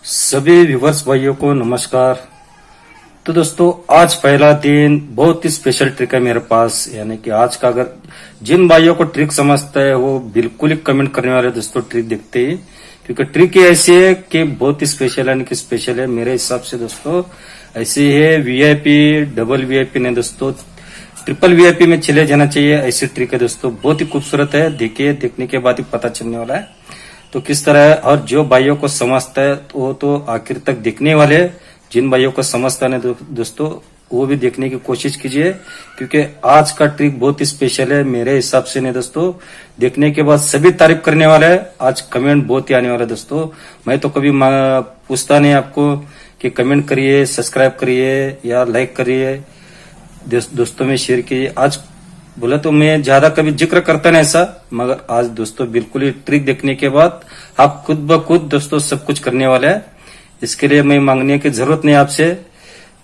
सभी व्यूवर्स भाइयों को नमस्कार। तो दोस्तों आज पहला दिन बहुत ही स्पेशल ट्रिक है मेरे पास, यानी कि आज का अगर जिन भाइयों को ट्रिक समझता है वो बिल्कुल ही कमेंट करने वाले दोस्तों ट्रिक देखते ही, क्योंकि ट्रिक ही ऐसी है कि बहुत ही स्पेशल यानी कि स्पेशल है मेरे हिसाब से दोस्तों। ऐसी है वीआईपी डबल वीआईपी ने दोस्तों ट्रिपल वीआईपी में चले जाना चाहिए, ऐसी ट्रिक है दोस्तों। बहुत ही खूबसूरत है, देखिए देखने के बाद ही पता चलने वाला है तो किस तरह है। और जो भाइयों को समझता है वो तो आखिर तक देखने वाले, जिन भाइयों को समझता है दोस्तों वो भी देखने की कोशिश कीजिए, क्योंकि आज का ट्रिक बहुत ही स्पेशल है मेरे हिसाब से। नहीं दोस्तों, देखने के बाद सभी तारीफ करने वाले हैं, आज कमेंट बहुत ही आने वाला है दोस्तों। मैं तो कभी पूछता नहीं आपको कि कमेंट करिए, सब्सक्राइब करिए या लाइक करिए, दोस्तों में शेयर कीजिए। आज बोला तो मैं ज्यादा कभी जिक्र करता नहीं ऐसा, मगर आज दोस्तों बिल्कुल ही ट्रिक देखने के बाद आप खुद ब खुद दोस्तों सब कुछ करने वाले हैं। इसके लिए मैं मांगने की जरूरत नहीं आपसे।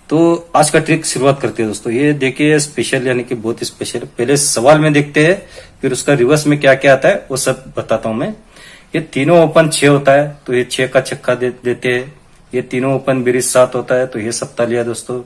तो आज का ट्रिक शुरुआत करते हैं दोस्तों। ये देखिए स्पेशल यानी कि बहुत ही स्पेशल। पहले सवाल में देखते हैं, फिर उसका रिवर्स में क्या क्या आता है वो सब बताता हूं मैं। ये तीनों ओपन 6 होता है तो ये 6 का छक्का देते हैं। ये तीनों ओपन ब्रिज 7 होता है तो ये सप्ता लिया दोस्तों।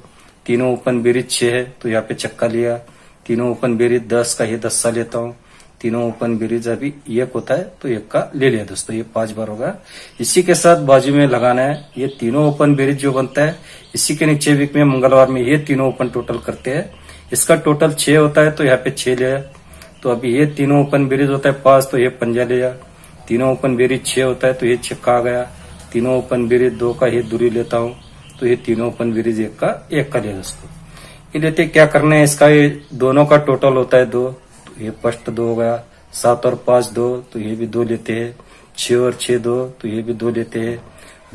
तीनों ओपन ब्रिज 6 है तो यहाँ पे छक्का लिया। तीनों ओपन ब्रिज 10 का ये 10 सा लेता हूँ। तीनों ओपन ब्रिज अभी 1 होता है तो 1 का ले लिया दोस्तों, ये 5 बार होगा। इसी के साथ बाजू में लगाना है। ये तीनों ओपन ब्रिज जो बनता है इसी के नीचे वीक में मंगलवार में ये तीनों ओपन टोटल करते हैं। इसका टोटल 6 होता है तो यहाँ पे 6 लिया। तो अभी ये तीनों ओपन ब्रिज होता है 5 तो ये पंजा लिया। तीनों ओपन ब्रिज 6 होता है तो ये छक्का आ गया। तीनों ओपन ब्रिज 2 का ये दूरी लेता हूँ तो ये तीनों ओपन ब्रिज 1 का लिया दोस्तों। ये लेते क्या करना है, इसका ये दोनों का टोटल होता है 2 तो ये फर्स्ट 2 हो गया। 7 और 5 2 तो ये भी 2 लेते हैं। 6 और 6 2 तो ये भी 2 लेते हैं।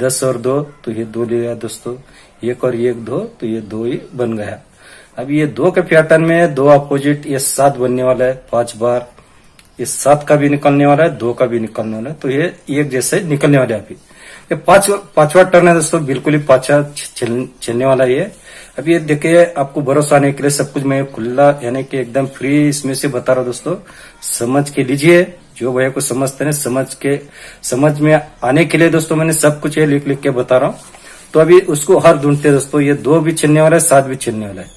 10 और 2 तो ये 2 ले गया दोस्तों। 1 और 1 2 तो ये 2 ही बन गया। अब ये 2 के पैटर्न में 2 अपोजिट ये 7 बनने वाला है 5 बार। ये 7 का भी निकलने वाला है, 2 का भी निकलने वाला है, तो ये एक जैसे निकलने वाले अभी। ये पांचवा टर्न है दोस्तों, बिल्कुल ही पांचवा चलने वाला ये। अब ये देखिए आपको भरोसा आने के लिए सब कुछ मैं खुला यानी कि एकदम फ्री इसमें से बता रहा हूं दोस्तों। समझ के लीजिए, जो भैया को समझते हैं समझ में आने के लिए दोस्तों मैंने सब कुछ ये लिख के बता रहा हूँ। तो अभी उसको हर ढूंढते दोस्तों। ये 2 भी चलने वाला है, 7 भी चलने वाला है।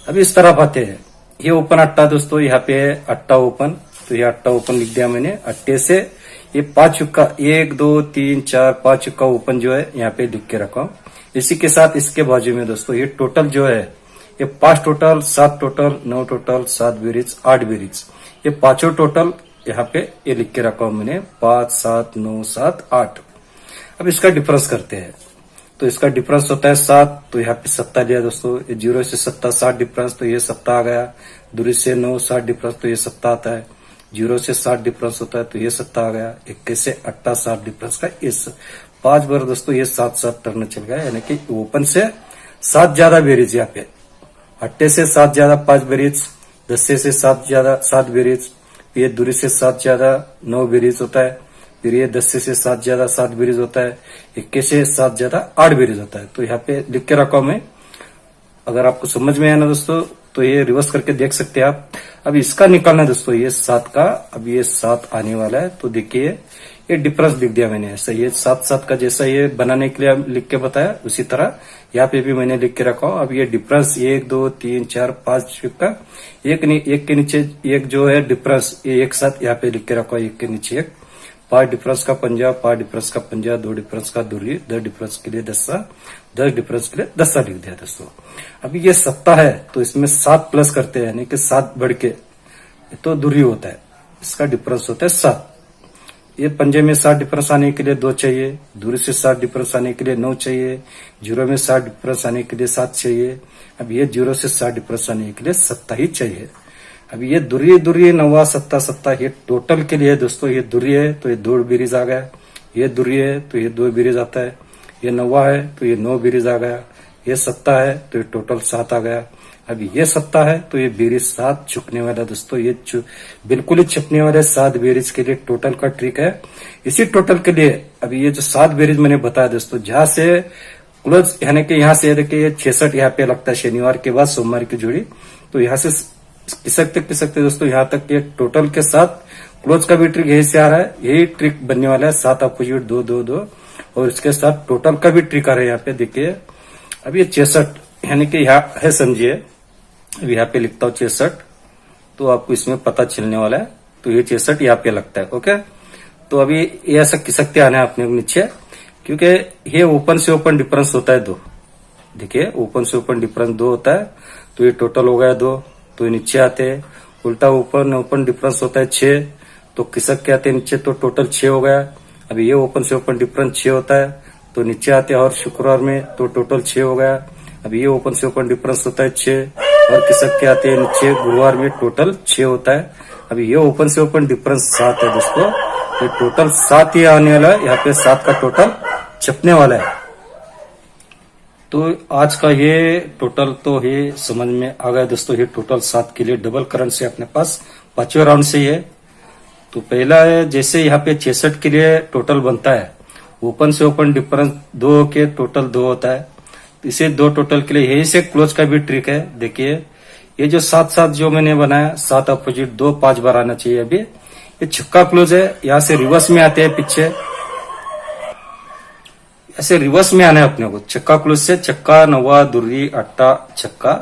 अभी इस तरफ आते हैं। ये ओपन अट्टा दोस्तों, यहाँ पे अट्टा ओपन, तो ये अट्टा ओपन लिख दिया मैंने। अट्टे से ये 5 चुक्का 1 2 3 4 5 चुक्का ओपन जो है यहाँ पे लिख के रखा हूं। इसी के साथ इसके बाजू में दोस्तों ये टोटल जो है ये 5 total 7 total 9 total 7 bridge 8 bridge, ये पांचों टोटल यहाँ पे ये लिख के रखा हूं मैंने। 5 7 9 7 8। अब इसका डिफरेंस करते हैं। तो इसका डिफरेंस होता है 7 तो यहाँ पे 7 लिया दोस्तों। ये 0 से 7 डिफरेंस तो ये 7 आ गया। दूरी से 9 7 डिफरेंस तो ये 7 आता है। 0 से 7 डिफरेंस होता है तो ये 7 आ गया। 21 से 8 7 डिफरेंस का इस 5 बार दोस्तों ये 7 टर्न चल गया, यानी कि ओपन से 7 ज्यादा बेरीज यहाँ पे। 8 से 7 ज्यादा 5 बेरीज, 10 से 7 ज्यादा 7 बेरीज, ये दूरी से 7 ज्यादा 9 बेरीज होता है। फिर ये 10 से 7 ज्यादा 7 बेरीज होता है। 21 से 7 ज्यादा 8 बेरीज होता है। तो यहाँ पे लिख के रखा हूं मैं। अगर आपको समझ में आया ना दोस्तों तो ये रिवर्स करके देख सकते हैं आप। अब इसका निकालना है दोस्तों ये 7 का। अब ये 7 आने वाला है तो देखिए ये डिफरेंस लिख दिया मैंने ऐसा। ये 7 का जैसा ये बनाने के लिए लिख के बताया उसी तरह यहाँ पे भी मैंने लिख के रखा हूं। अब ये डिफरेंस 1 2 3 4 5 का एक के नीचे एक जो है डिफरेंस ये एक साथ यहाँ पे लिख के रखा, एक के नीचे एक। 5 डिफरेंस का पंजा, 5 डिफरेंस का पंजा, 2 डिफरेंस का दूरी, 10 डिफरेंस के लिए 10 डिफरेंस के लिए 10 लिख दिया दोस्तों। अभी ये 7 है तो इसमें 7 प्लस करते हैं, यानी कि 7 बढ़ के तो दूरी होता है, इसका डिफरेंस होता है 7। ये पंजे में 7 डिफरेंस आने के लिए 2 चाहिए। दूरी से 7 डिफरेंस आने के लिए 9 चाहिए। 0 में 7 डिफरेंस आने के लिए 7 चाहिए। अब ये 0 से 7 डिफरेंस आने के लिए 7 ही चाहिए। अब ये दूरी 9 7 ये टोटल के लिए दोस्तों। ये दूरी है तो ये 2 ब्रिज आ गया। ये दूरी है तो ये 2 ब्रिज आता है। ये 9 है तो ये 9 ब्रिज आ गया। ये 7 है तो ये टोटल 7 आ गया। अभी ये 7 है तो ये ब्रिज 7 चुकने वाला दोस्तों। ये बिल्कुल ही छपने वाले 7 ब्रिज के लिए टोटल का ट्रिक है। इसी टोटल के लिए अभी ये जो 7 ब्रिज मैंने बताया दोस्तों, जहां से क्लोज यानी कि यहाँ से देखिए 66 यहाँ पे लगता है शनिवार के बाद सोमवार की जोड़ी, तो यहाँ से खिसकते दोस्तों यहाँ तक ये टोटल के साथ क्लोज का भी ट्रिक यही से आ रहा है। यही ट्रिक बनने वाला है। 7 अपोजिट 2 2 2 और इसके साथ टोटल का भी ट्रिक आ रहा है यहाँ पे देखिए। अब ये 66 यानी कि यहाँ है समझिए, अब यहाँ पे लिखता हूँ 66, तो आपको इसमें पता चलने वाला है। तो ये 66 यहाँ पे लगता है। ओके, तो अभी ये ऐसा खिसकते आना है अपने नीचे, क्योंकि ये ओपन से ओपन डिफरेंस होता है 2। देखिए ओपन से ओपन डिफरेंस 2 होता है, तो ये टोटल हो गया 2, तो ये नीचे आते हैं। उल्टा ओपन ओपन डिफरेंस होता है 6, तो खिसक के आते हैं नीचे, तो टोटल 6 हो गया। अभी ये ओपन से ओपन डिफरेंस 6 होता है, तो नीचे आते हैं और शुक्रवार में, तो टोटल 6 हो गया। अभी ये ओपन से ओपन डिफरेंस होता है 6, और खिसक के आते हैं नीचे गुरुवार में, टोटल 6 होता है। अभी ये ओपन से ओपन डिफरेंस 7 है दोस्तों, तो टोटल 7 ही आने वाला है। यहाँ पे 7 का टोटल छपने वाला है। तो आज का ये टोटल तो ये समझ में आ गया दोस्तों। ये टोटल 7 के लिए डबल करंट से अपने पास 5वें राउंड से है। तो पहला है, जैसे यहाँ पे 66 के लिए टोटल बनता है, ओपन से ओपन डिफरेंस 2 के टोटल 2 होता है। इसे 2 टोटल के लिए यही से क्लोज का भी ट्रिक है। देखिए ये जो 7-7 जो मैंने बनाया, 7 अपोजिट 2 5 बार आना चाहिए। अभी ये छक्का क्लोज है, यहाँ से रिवर्स में आते हैं पीछे, ऐसे रिवर्स में आना है अपने को। छक्का क्लोज से छक्का, नवा, दुर्री, अट्टा, छक्का,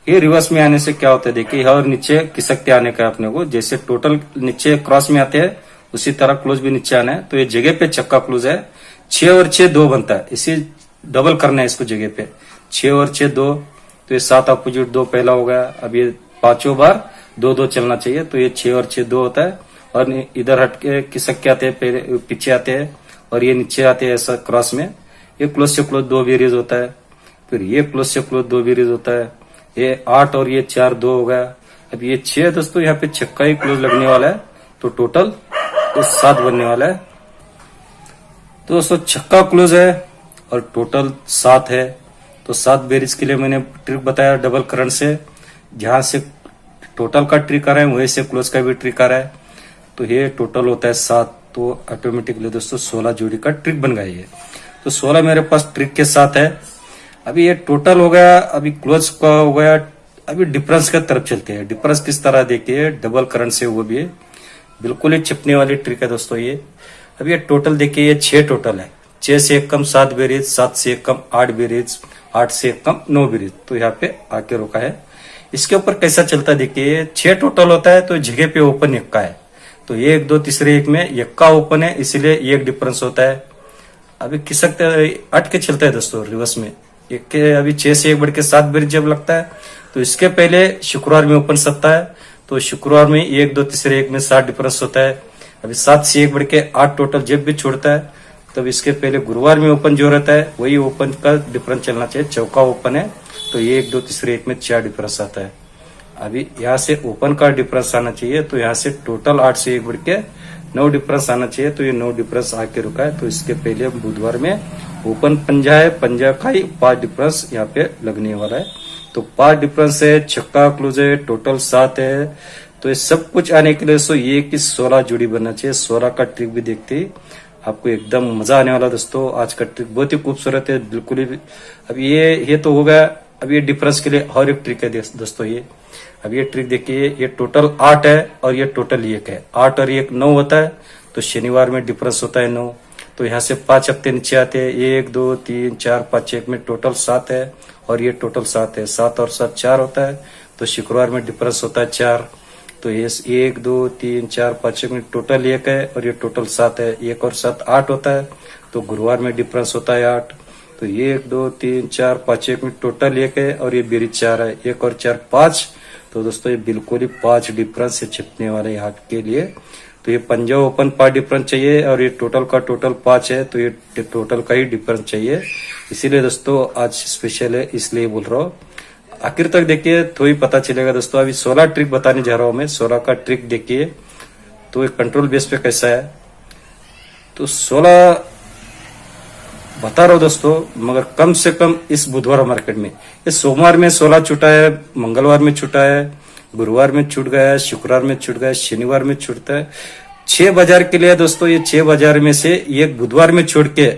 ये रिवर्स में आने से क्या होता है देखिए, और नीचे खिसकते आने का अपने को। जैसे टोटल नीचे क्रॉस में आते हैं, उसी तरह क्लोज भी नीचे आना है। तो ये जगह पे छक्का क्लोज है, 6 और 6 2 बनता है, इसी डबल करना है इसको जगह पे, 6 और 6 2, तो ये 7 अपोजिट 2 पहला हो गया। अब ये 5 बार 2-2 चलना चाहिए, तो ये 6 और 6 2 होता है। और इधर हट के खिसक के आते हैं, पहले पीछे आते हैं और ये नीचे आते हैं ऐसा क्रॉस में। ये क्लोज से क्लोज 2 वेरीज होता है, फिर ये क्लोज से क्लोज 2 वेरीज होता है। ये 8 और ये 4 2 हो गया। अब ये 6 दोस्तों यहाँ पे छक्का ही क्लोज लगने वाला है, तो टोटल तो 7 बनने वाला है। तो दोस्तों छक्का क्लोज है और टोटल 7 है। तो 7 बेरीज के लिए मैंने ट्रिक बताया डबल करंट से। जहां से टोटल का ट्रिक आ रहा है वहीं से क्लोज का भी ट्रिक आ रहा है। तो ये टोटल होता है 7, तो ऑटोमेटिकली दोस्तों 16 जोड़ी का ट्रिक बन गया ये। तो 16 मेरे पास ट्रिक के साथ है। अभी ये टोटल हो गया, अभी क्लोज का हो गया। अभी डिफरेंस की तरफ चलते हैं। डिफरेंस किस तरह देखिए, डबल करंट से, वो भी बिल्कुल ही छिपने वाली ट्रिक है दोस्तों ये। अभी ये टोटल देखिए, ये 6 टोटल है, 6 से 1 कम 7 बेरीज, 7 से 1 कम 8 बेरीज, 8 से 1 कम 9 बेरीज, तो यहाँ पे आके रुका है। इसके ऊपर कैसा चलता है देखिए, 6 टोटल होता है, तो जगह पे ओपन 1 का है, तो 1 2 तीसरे 1 में 1 का ओपन है, इसलिए 1 डिफरेंस होता है। अभी खिसकते अट के चलता है दोस्तों रिवर्स में। एक के अभी 6 से 1 बढ़ के 7 बेरीज जब लगता है, तो इसके पहले शुक्रवार में ओपन सकता है, तो शुक्रवार में 1 2 तीसरे 1 में 7 डिफरेंस होता है। अभी 7 से 1 बढ़ के 8 टोटल जब भी छोड़ता है, तब इसके पहले गुरुवार में ओपन जो रहता है वही ओपन का डिफरेंस चलना चाहिए। चौका ओपन है, तो 1 2 तीसरे 1 में 4 डिफरेंस आता है। अभी यहाँ से ओपन का डिफरेंस आना चाहिए, तो यहाँ से टोटल 8 से 1 बढ़ के 9 डिफरेंस आना चाहिए, तो ये 9 डिफरेंस आके रुका है। तो इसके पहले बुधवार में ओपन पंजा है, पंजा का ही 5 डिफरेंस यहाँ पे लगने वाला है। तो 5 डिफरेंस है, छक्का क्लोज है, टोटल 7 है। तो ये सब कुछ आने के लिए सो ये कि 16 जोड़ी बनना चाहिए। 16 का ट्रिक भी देखते ही आपको एकदम मजा आने वाला दोस्तों। आज का ट्रिक बहुत ही खूबसूरत है, बिल्कुल ही। अब ये तो हो गया। अब ये डिफरेंस के लिए और एक ट्रिक है दोस्तों ये। अब ये ट्रिक देखिए, ये टोटल 8 है और ये टोटल 1 है। 8 और 1 9 होता है, तो शनिवार में डिफरेंस होता है 9। तो यहाँ से 5 हफ्ते नीचे आते हैं, 1 2 3 4 5 1 में टोटल 7 है, और ये टोटल 7 है। 7 और 7 4 होता है, तो शुक्रवार में डिफरेंस होता है 4। तो ये 1 2 3 4 5 1 में टोटल 1 है, और ये टोटल 7 है। 1 और 7 8 होता है, तो गुरुवार में डिफरेंस होता है 8। तो 1 2 3 4 5 1 में टोटल 1 है, और ये बेरीज 4 है। 1 और 4 5, तो दोस्तों ये बिल्कुल ही 5 डिफरेंस से छिपने वाले यहाँ के लिए। तो ये पंजा ओपन 5 डिफरेंस चाहिए, और ये टोटल का टोटल 5 है, तो ये टोटल का ही डिफरेंस चाहिए। इसीलिए दोस्तों आज स्पेशल है, इसलिए बोल रहा हूँ। आखिर तक देखिए तो ही पता चलेगा दोस्तों। अभी 16 ट्रिक बताने जा रहा हूं मैं। 16 का ट्रिक देखिए, तो एक कंट्रोल बेस पे कैसा है। तो 16 बता रहा हूं दोस्तों, मगर कम से कम इस बुधवार मार्केट में, इस सोमवार में 16 छूटा है, मंगलवार में छूटा है, गुरुवार में छूट गया है, शुक्रवार में छूट गया है, शनिवार में छूटता है। 6 बाजार के लिए दोस्तों, ये 6 बाजार में से एक बुधवार में छोड़ के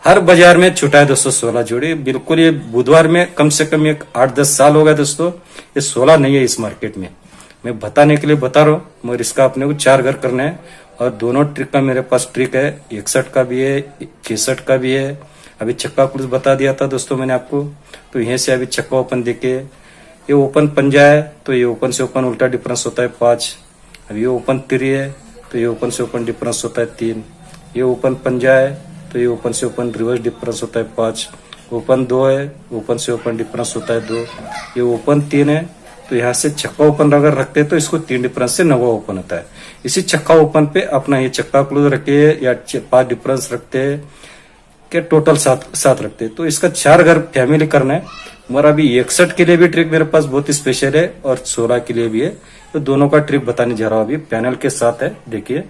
हर बाजार में छूटा है दोस्तों 16 जोड़ी। बिल्कुल ये बुधवार में कम से कम एक 8-10 साल हो गया दोस्तों, ये 16 नहीं है इस मार्केट में। मैं बताने के लिए बता रहा हूँ, मगर इसका अपने को 4 घर करना है, और दोनों ट्रिक का मेरे पास ट्रिक है, 61 का भी है, 66 का भी है। अभी छक्का क्लोज बता दिया था दोस्तों मैंने आपको। तो यहीं से अभी छक्का ओपन देके, ये ओपन पंजा है तो ये ओपन से ओपन उल्टा डिफरेंस होता है 5। अब ये ओपन 3 है तो ये ओपन से ओपन डिफरेंस होता है 3। ये ओपन पंजा है तो ये ओपन से ओपन रिवर्स डिफरेंस होता है 5। ओपन 2 है, ओपन से ओपन डिफरेंस होता है 2। ये ओपन 3 है तो यहाँ से छक्का ओपन अगर रखते हैं तो इसको 3 डिफरेंस से नवा ओपन होता है। इसी छक्का ओपन पे अपना ये छक्का क्लोज रखे या 5 डिफरेंस रखते हैं के टोटल 7 रखते हैं। तो इसका 4 अगर फैमिली करना है, मगर अभी 61 के लिए भी ट्रिक मेरे पास बहुत ही स्पेशल है और 16 के लिए भी है। तो दोनों का ट्रिक बताने जा रहा हूं अभी, पैनल के साथ है। देखिए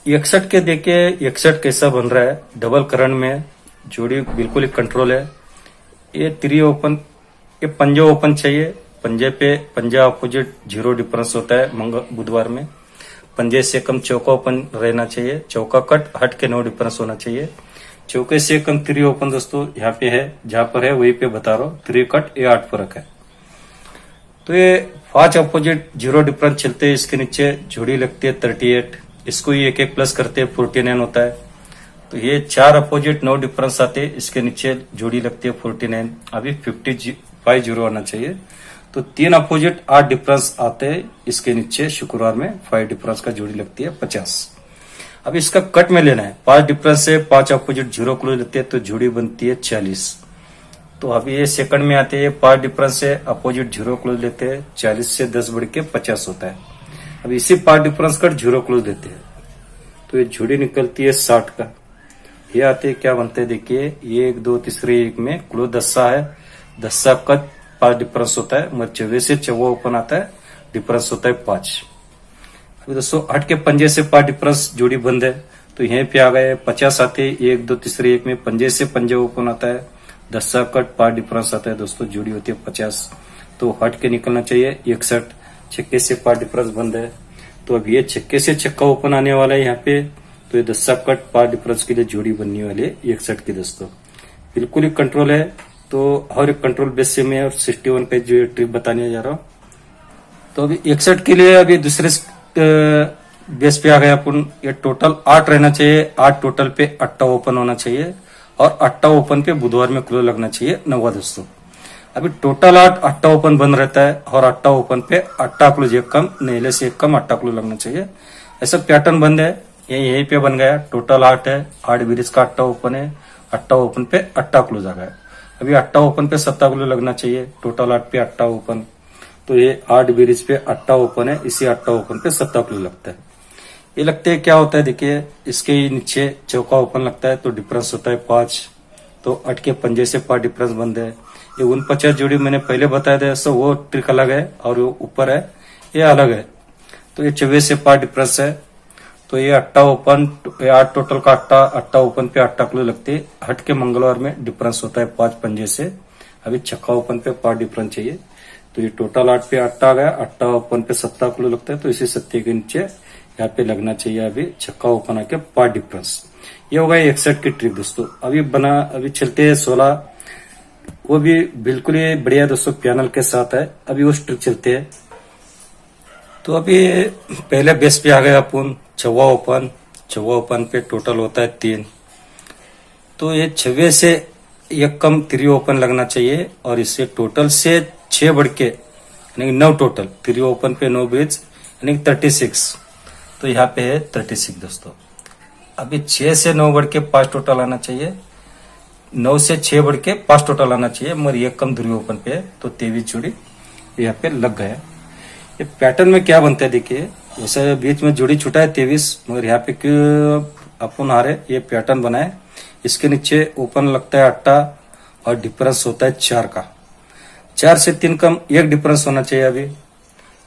61 के, देखिए 61 कैसा बन रहा है। डबल करंट में जोड़ी बिल्कुल ही कंट्रोल है। ये 3 ओपन, ये पंजा ओपन चाहिए। पंजे पे पंजा अपोजिट 0 डिफरेंस होता है बुधवार में। पंजे से कम चौका ओपन रहना चाहिए। चौका कट हट के 9 डिफरेंस होना चाहिए। चौके से कम 3 ओपन दोस्तों यहाँ पे है, जहां पर है वहीं पे बता रहा हूँ। 3 कट ये 8 फर्क है। तो ये 5 अपोजिट 0 डिफरेंस चलते हैं। इसके नीचे जोड़ी लगती है 38। इसको ही एक प्लस करते हैं 49 होता है। तो ये 4 अपोजिट 9 डिफरेंस आते हैं। इसके नीचे जोड़ी लगती है 49। अभी 55 आना चाहिए। तो 3 अपोजिट 8 डिफरेंस आते हैं। इसके नीचे शुक्रवार में 5 डिफरेंस का जोड़ी लगती है 50। अब इसका कट में लेना है। 5 डिफरेंस से 5 अपोजिट 0 क्लोज लेते हैं तो जोड़ी बनती है 40। तो अभी ये सेकंड में आते हैं। 5 डिफरेंस से अपोजिट 0 क्लोज लेते हैं। 40 से 10 बढ़ के 50 होता है। अब इसी 5 डिफरेंस कट 0 क्लोज लेते हैं तो ये जोड़ी निकलती है 60 का। ये आते हैं, क्या बनते हैं देखिए, ये 1 2 तीसरे एक में क्लोज 10 है। 10 कट 5 डिफरेंस होता है। मगर 24 से 54 ओपन आता है, डिफरेंस होता है 5। अभी दोस्तों हट के पंजे से 5 डिफरेंस जोड़ी बंद है तो यहीं पे आ गए 50 आते हैं। 1 2 तीसरे एक में पंजे से पंजे ओपन आता है। 10 कट 5 डिफरेंस आता है दोस्तों, जोड़ी होती है 50। तो हट के निकलना चाहिए 61। छक्के से 5 डिफरेंस बंद है तो अब ये छक्के से छक्का ओपन आने वाला है यहाँ पे। तो ये 10 कट 5 डिफरेंस के लिए जोड़ी बनने वाली है 61 की दोस्तों। बिल्कुल ही कंट्रोल है। तो हर एक कंट्रोल बेस से मैं और 61 का जो ट्रिक बताने जा रहा हूँ। तो अभी 61 के लिए अभी दूसरे बेस पे आ गए अपन। ये टोटल 8 रहना चाहिए। 8 टोटल पे 8 ओपन होना चाहिए और 8 ओपन पे बुधवार में क्लोज लगना चाहिए 9 दोस्तों। अभी टोटल 8 ओपन बंद रहता है और 8 ओपन पे 8 क्लोज एक कम, नेले से एक कम 8 क्लोज लगना चाहिए। ऐसा पैटर्न बंद है। यहीं पे बन गया। टोटल 8 है। 8 बीरिज का 8 ओपन है। 8 ओपन पे 8 क्लोज आ गया। अभी 8 ओपन पे 7 क्लोज लगना चाहिए। टोटल 8 पे 8 ओपन। तो ये 8 बीरिज पे 8 ओपन है। इसी 8 ओपन पे 7 क्लोज लगता है। ये लगते हैं, क्या होता है देखिए, इसके नीचे चौका ओपन लगता है तो डिफरेंस होता है 5। तो 8 के पंजे से 5 डिफरेंस बंद है। ये 49 जोड़ी मैंने पहले बताया था, सो वो ट्रिक अलग है और वो ऊपर है ये अलग है। तो ये 24 से 5 डिफरेंस है। तो ये 8 ओपन, 8 टोटल का 8 ओपन पे 8 क्लोज लगते हैं। हट के मंगलवार में डिफरेंस होता है 5 पंजे से। अभी छक्का ओपन पे 5 डिफरेंस चाहिए। तो ये टोटल 8 पे 8 आ गया। 8 ओपन पे 7 क्लोज लगता है तो इसी 7 के नीचे यहाँ पे लगना चाहिए अभी छक्का ओपन आके 5 डिफरेंस। ये होगा 61 की ट्रिक दोस्तों। अभी चलते हैं 16। वो भी बिल्कुल ही बढ़िया दोस्तों, पैनल के साथ है। अभी उस ट्रिक चलते हैं। तो अभी पहले बेस पे आ गए अपन 6वां ओपन। 6वां ओपन पे टोटल होता है 3। तो ये 6 से एक कम 3 ओपन लगना चाहिए और इससे टोटल से 6 बढ़ के यानी 9 टोटल 3 ओपन पे 9 ब्रिज यानी 36। तो यहाँ पे है 36 दोस्तों। अभी 6 से 9 बढ़ के 5 टोटल आना चाहिए। 9 से 6 बढ़ के 5 टोटल आना चाहिए, मगर ये कम 3 ओपन पे है तो 23 जोड़ी यहाँ पे लग गया। ये पैटर्न में क्या बनता है देखिए, वैसे बीच में जोड़ी छुटा है 23, मगर यहाँ पे क्यों अपन हारे, ये पैटर्न बनाए। इसके नीचे ओपन लगता है 8 और डिफरेंस होता है 4 का। 4 से 3 कम 1 डिफरेंस होना चाहिए। अभी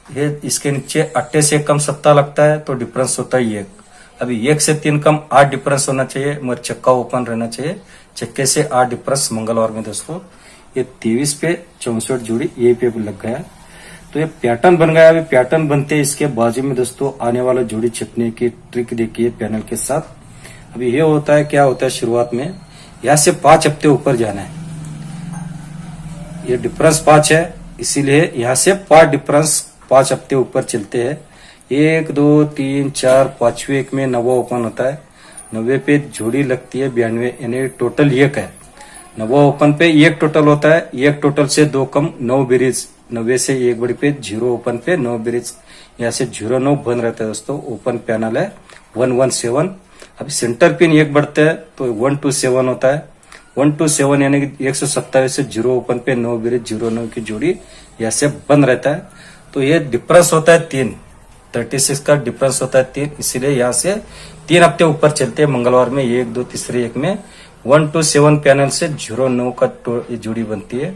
ये इसके नीचे 8 से कम 7 लगता है तो डिफरेंस होता है 1। अभी 1 से 3 कम 8 डिफरेंस होना चाहिए, मगर छक्का ओपन रहना चाहिए। छक्के से 8 डिफरेंस मंगलवार में दोस्तों। ये 23 पे 64 जोड़ी ये पे लग गया। तो ये पैटर्न बन गया। अभी पैटर्न बनते इसके बाजू में दोस्तों आने वाला जोड़ी छपने की ट्रिक देखिए पैनल के साथ। अभी ये होता है, क्या होता है शुरुआत में यहाँ से 5 हफ्ते ऊपर जाना है। ये डिफरेंस 5 है, इसीलिए यहाँ से 5 डिफरेंस 5 हफ्ते ऊपर चलते हैं। 1 2 3 4 5वें एक में 9वां ओपन होता है। 90 पे जोड़ी लगती है 92, यानी टोटल 1 है। 9वां ओपन पे 1 टोटल होता है। 1 टोटल से 2 कम 9 ब्रिज। 90 से 1 बड़ी पे 0 ओपन पे 9 ब्रिज, यहाँ से 0-9 बन रहता है दोस्तों। ओपन पैनल है 117। अभी सेंटर पिन 1 बढ़ता है तो 127 होता है। 127 यानी कि 127 से 0 ओपन पे 9 ब्रिज 0-9 की जोड़ी यहाँ से बंद रहता है। तो ये डिफरेंस होता है 3, 36 का डिफरेंस होता है 3, इसीलिए यहाँ से 3 हफ्ते ऊपर चलते हैं। मंगलवार में 1 2 तीसरे एक में 127 पैनल से 0-9 का जोड़ी बनती है।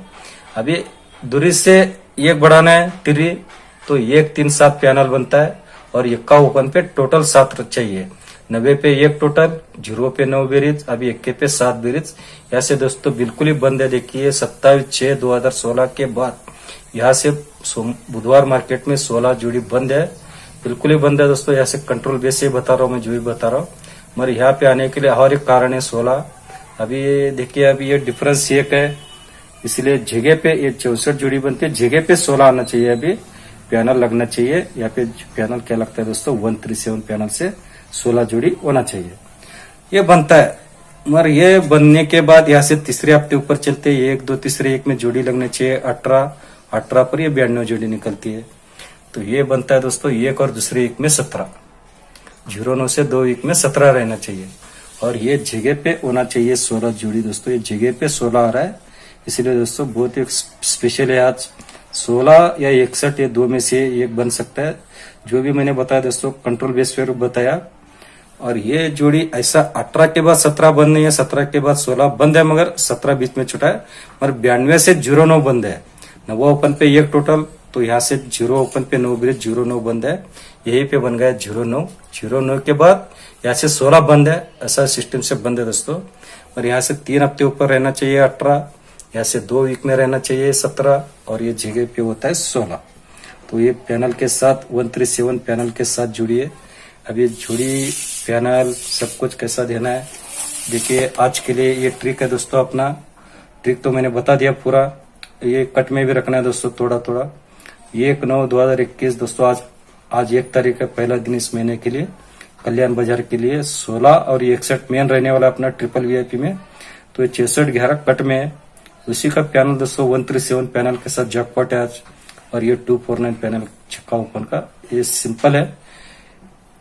अभी दूरी से 1 बढ़ाना है तिरी तो 1 3 7 पैनल बनता है और 1 का ओपन पे टोटल 7 चाहिए। 90 पे 1 टोटल, 0 पे 9 ब्रिज, अभी 1 पे 7 ब्रिज। ऐसे दोस्तों बिल्कुल ही बंद है। देखिए 27/6/2016 के बाद यहाँ से बुधवार मार्केट में 16 जोड़ी बंद है, बिल्कुल ही बंद है दोस्तों। यहाँ से कंट्रोल बेस से बता रहा हूँ मैं, जो भी बता रहा हूँ। मगर यहाँ पे आने के लिए और एक कारण है 16। अभी देखिए अभी ये डिफरेंस 1 है, इसलिए जगह पे ये 64 जोड़ी बनती है। जगह पे 16 आना चाहिए, अभी पैनल लगना चाहिए। यहाँ पे पैनल क्या लगता है दोस्तों 137 पैनल से 16 जोड़ी होना चाहिए। ये बनता है। मगर ये बनने के बाद यहाँ से तीसरे हफ्ते ऊपर चलते हैं। 1 2 तीसरे एक में जोड़ी लगनी चाहिए 18 पर ये 92 जोड़ी निकलती है। तो ये बनता है दोस्तों 1 और दूसरे एक में 17, 0-9 से 2 एक में 17 रहना चाहिए। और ये जगह पे होना चाहिए 16 जोड़ी दोस्तों। ये जगह पे 16 आ रहा है, इसलिए दोस्तों बहुत ही स्पेशल है आज। 16 या 61 ये 2 में से एक बन सकता है। जो भी मैंने बताया दोस्तों कंट्रोल बेस पे बताया। और ये जोड़ी ऐसा 18 के बाद 17 बंद नहीं है, 17 के बाद 16 बंद है, मगर 17 बीच में छुटा है। मगर 92 से 0-9 बंद है। 9वां ओपन पे 1 टोटल, तो यहाँ से 0 ओपन पे 9 ब्रिज 0-9 बंद है। यही पे बन गया 0-9। 0-9 के बाद यहाँ से 16 बंद है, ऐसा सिस्टम से बंद है दोस्तों। और यहाँ से 3 हफ्ते ऊपर रहना चाहिए 18, यहाँ से 2 वीक में रहना चाहिए 17, और ये जगह पे होता है 16। तो ये पैनल के साथ 137 पैनल के साथ जुड़ी है। अब ये जोड़ी पैनल सब कुछ कैसा देना है देखिए। आज के लिए ये ट्रिक है दोस्तों अपना। ट्रिक तो मैंने बता दिया पूरा। ये कट में भी रखना है दोस्तों थोड़ा थोड़ा। 1/9/2021 दोस्तों आज 1 तारीख है, पहला दिन इस महीने के लिए, कल्याण बाजार के लिए। 16 और 61 मेन रहने वाला अपना ट्रिपल VIP में। तो ये 66/11 कट में है। उसी का पैनल दोस्तों 137 पैनल के साथ जैकपॉट है आज। और ये 249 पैनल छक्का ओपन का। ये सिंपल है,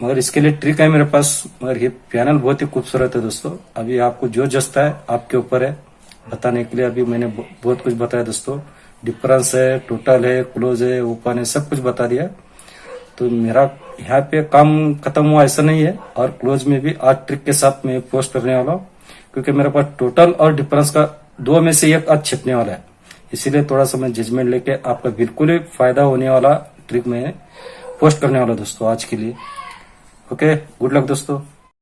मगर इसके लिए ट्रिक है मेरे पास। मगर ये पैनल बहुत ही खूबसूरत है दोस्तों। अभी आपको जो जचता है आपके ऊपर है बताने के लिए। अभी मैंने बहुत कुछ बताया दोस्तों। डिफरेंस है, टोटल है, क्लोज है, ओपन है, सब कुछ बता दिया। तो मेरा यहाँ पे काम खत्म हुआ ऐसा नहीं है। और क्लोज में भी आज ट्रिक के साथ मैं पोस्ट करने वाला हूँ, क्योंकि मेरे पास टोटल और डिफरेंस का 2 में से 1 आज छिपने वाला है। इसीलिए थोड़ा सा मैं जजमेंट लेके आपका बिल्कुल ही फायदा होने वाला ट्रिक में पोस्ट करने वाला दोस्तों आज के लिए। ओके, गुड लक दोस्तों।